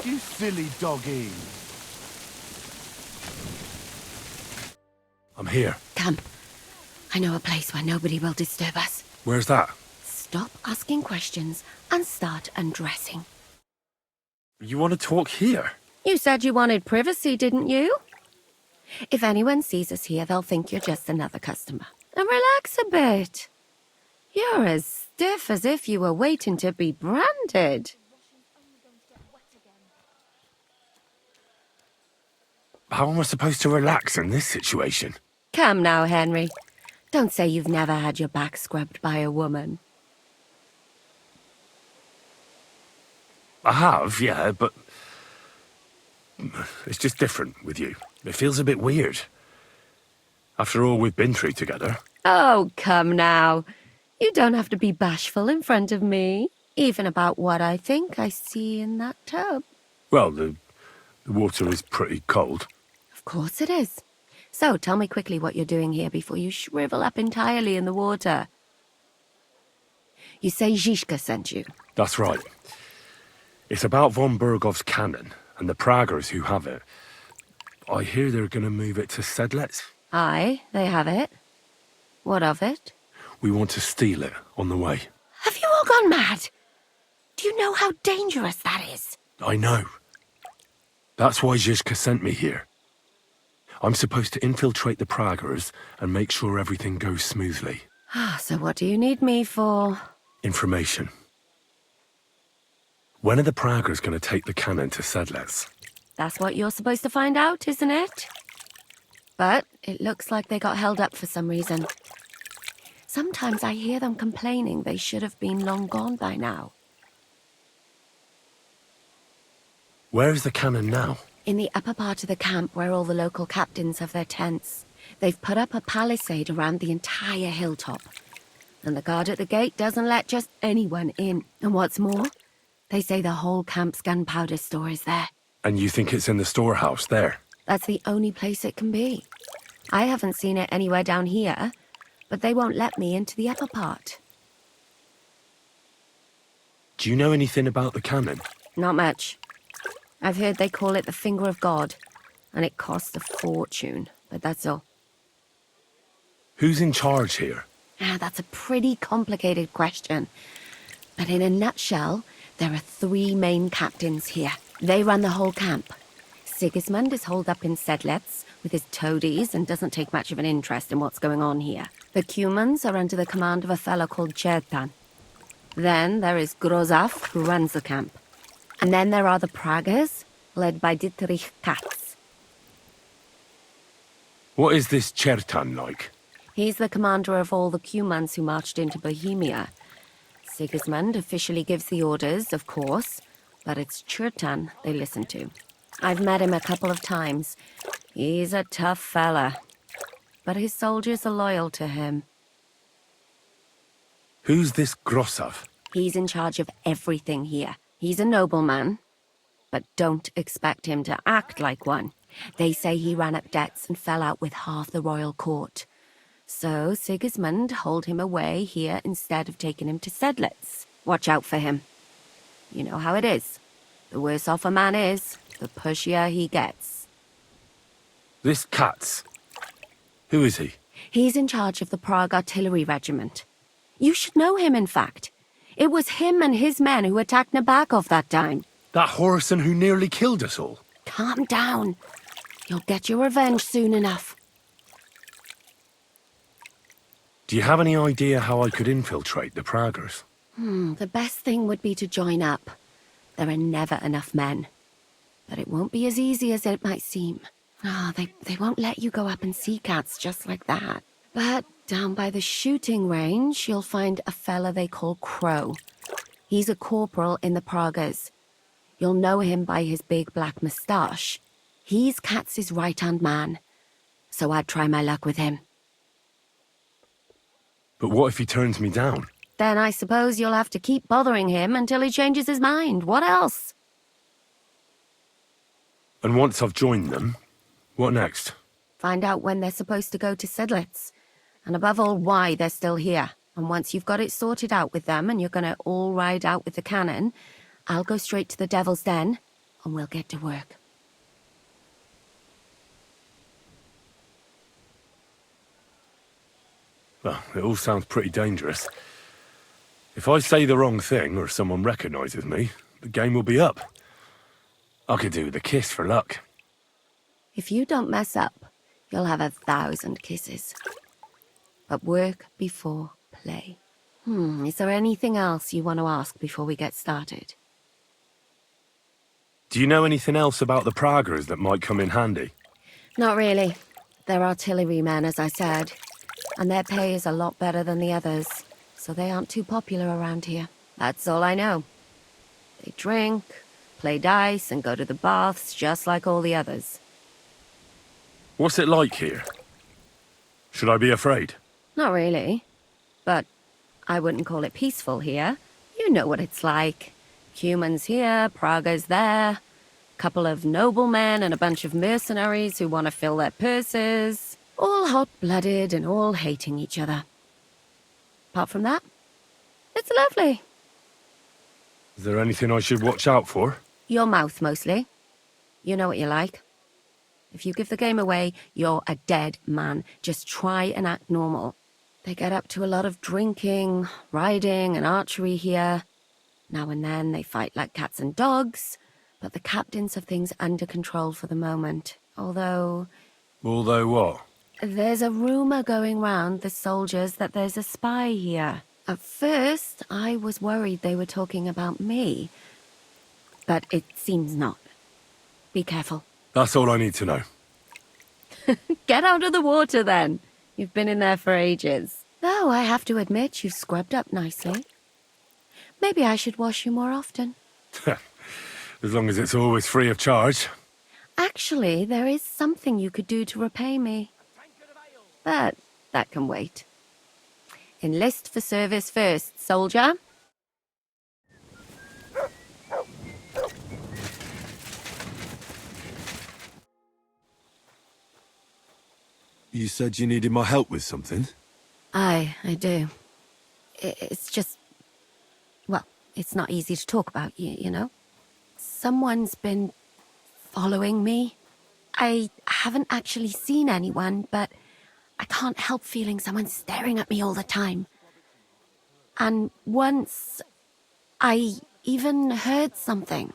You silly doggy. I'm here. Come. I know a place where nobody will disturb us. Where's that? Stop asking questions and start undressing. You want to talk here? You said you wanted privacy, didn't you? If anyone sees us here, they'll think you're just another customer. And relax a bit. You're as stiff as if you were waiting to be branded. How am I supposed to relax in this situation? Come now, Henry. Don't say you've never had your back scrubbed by a woman. I have, yeah, but it's just different with you. It feels a bit weird. After all we've been through together. Oh, come now. You don't have to be bashful in front of me, even about what I think I see in that tub. Well, the water is pretty cold. Of course it is. So tell me quickly what you're doing here before you shrivel up entirely in the water. You say Zizka sent you? That's right. It's about von Bergov's cannon and the Praggers who have it. I hear they're going to move it to Sedlets. Aye, they have it. What of it? We want to steal it on the way. Have you all gone mad? Do you know how dangerous that is? I know. That's why Zizka sent me here. I'm supposed to infiltrate the Praggers and make sure everything goes smoothly. So what do you need me for? Information. When are the Praggers going to take the cannon to Sedlets? That's what you're supposed to find out, isn't it? But it looks like they got held up for some reason. Sometimes I hear them complaining they should have been long gone by now. Where is the cannon now? In the upper part of the camp where all the local captains have their tents. They've put up a palisade around the entire hilltop. And the guard at the gate doesn't let just anyone in. And what's more, they say the whole camp's gunpowder store is there. And you think it's in the storehouse there? That's the only place it can be. I haven't seen it anywhere down here, but they won't let me into the upper part. Do you know anything about the cannon? Not much. I've heard they call it the Finger of God, and it costs a fortune, but that's all. Who's in charge here? That's a pretty complicated question. But in a nutshell, there are 3 main captains here. They run the whole camp. Sigismund is holed up in Sedlets with his toadies and doesn't take much of an interest in what's going on here. The Cumans are under the command of a fellow called Chertan. Then there is Grozaf, who runs the camp. And then there are the Praggers, led by Dietrich Katz. What is this Chertan like? He's the commander of all the Cumans who marched into Bohemia. Sigismund officially gives the orders, of course, but it's Chertan they listen to. I've met him a couple of times. He's a tough fella, but his soldiers are loyal to him. Who's this Grosov? He's in charge of everything here. He's a nobleman, but don't expect him to act like one. They say he ran up debts and fell out with half the royal court. So Sigismund holed him away here instead of taking him to Sedlets. Watch out for him. You know how it is. The worse off a man is, the pushier he gets. This Katz. Who is he? He's in charge of the Prague Artillery Regiment. You should know him, in fact. It was him and his men who attacked Nabokov that time. That Horison who nearly killed us all. Calm down. You'll get your revenge soon enough. Do you have any idea how I could infiltrate the Praggers? The best thing would be to join up. There are never enough men. But it won't be as easy as it might seem. They won't let you go up and see cats just like that. But down by the shooting range, you'll find a fella they call Crow. He's a corporal in the Praggers. You'll know him by his big black moustache. He's Katz's right-hand man. So I'd try my luck with him. But what if he turns me down? Then I suppose you'll have to keep bothering him until he changes his mind. What else? And once I've joined them, what next? Find out when they're supposed to go to Sedlets. And above all, why they're still here. And once you've got it sorted out with them and you're going to all ride out with the cannon, I'll go straight to the Devil's Den. and we'll get to work. Well, it all sounds pretty dangerous. If I say the wrong thing or someone recognizes me, the game will be up. I could do with a kiss for luck. If you don't mess up, you'll have 1,000 kisses. But work before play. Is there anything else you want to ask before we get started? Do you know anything else about the Praggers that might come in handy? Not really. They're artillerymen, as I said. And their pay is a lot better than the others, so they aren't too popular around here. That's all I know. They drink, play dice, and go to the baths just like all the others. What's it like here? Should I be afraid? Not really. But I wouldn't call it peaceful here. You know what it's like. Humans here, Prague's there. Couple of noblemen and a bunch of mercenaries who want to fill their purses. All hot-blooded and all hating each other. Apart from that, it's lovely. Is there anything I should watch out for? Your mouth, mostly. You know what you like. If you give the game away, you're a dead man. Just try and act normal. They get up to a lot of drinking, riding, and archery here. Now and then they fight like cats and dogs, but the captains have things under control for the moment. Although what? there's a rumor going round the soldiers that there's a spy here. At first, I was worried they were talking about me, but it seems not. Be careful. That's all I need to know. Get out of the water, then. You've been in there for ages. Though I have to admit you've scrubbed up nicely. Maybe I should wash you more often. As long as it's always free of charge. Actually, there is something you could do to repay me. But that can wait. Enlist for service first, soldier. You said you needed my help with something? I do. It's just... well, it's not easy to talk about, you know? Someone's been following me. I haven't actually seen anyone, but I can't help feeling someone staring at me all the time. And once, I even heard something.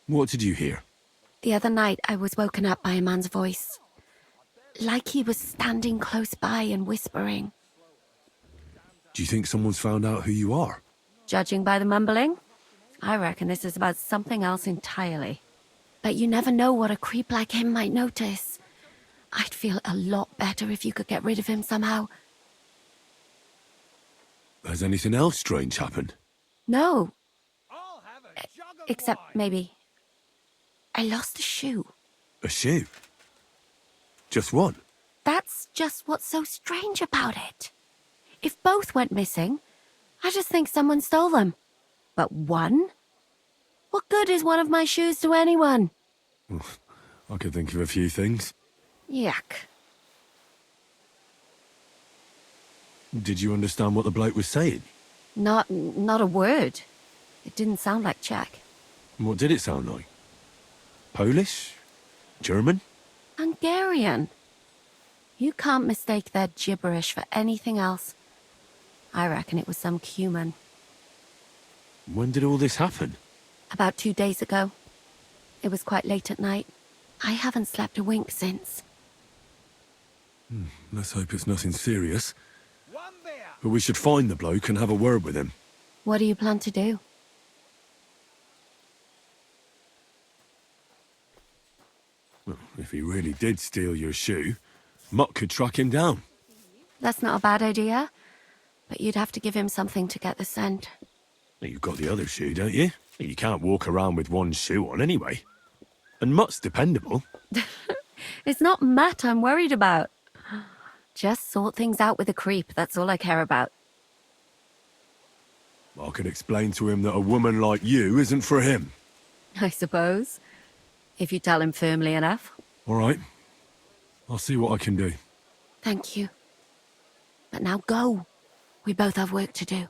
What did you hear? The other night, I was woken up by a man's voice. Like he was standing close by and whispering. Do you think someone's found out who you are? Judging by the mumbling, I reckon this is about something else entirely. But you never know what a creep like him might notice. I'd feel a lot better if you could get rid of him somehow. Has anything else strange happened? No. Except maybe... I lost a shoe. A shoe? Just one? That's just what's so strange about it. If both went missing, I just think someone stole them. But one? What good is one of my shoes to anyone? I could think of a few things. Yuck. Did you understand what the bloke was saying? Not a word. It didn't sound like Czech. What did it sound like? Polish? German? Hungarian. You can't mistake their gibberish for anything else. I reckon it was some Cuman. When did all this happen? About 2 days ago. It was quite late at night. I haven't slept a wink since. Let's hope it's nothing serious. But we should find the bloke and have a word with him. What do you plan to do? Well, if he really did steal your shoe, Mutt could track him down. That's not a bad idea, but you'd have to give him something to get the scent. You've got the other shoe, don't you? You can't walk around with one shoe on anyway. And Mutt's dependable. It's not Matt I'm worried about. Just sort things out with a creep, that's all I care about. I could explain to him that a woman like you isn't for him. I suppose. If you tell him firmly enough. All right. I'll see what I can do. Thank you. But now go. We both have work to do.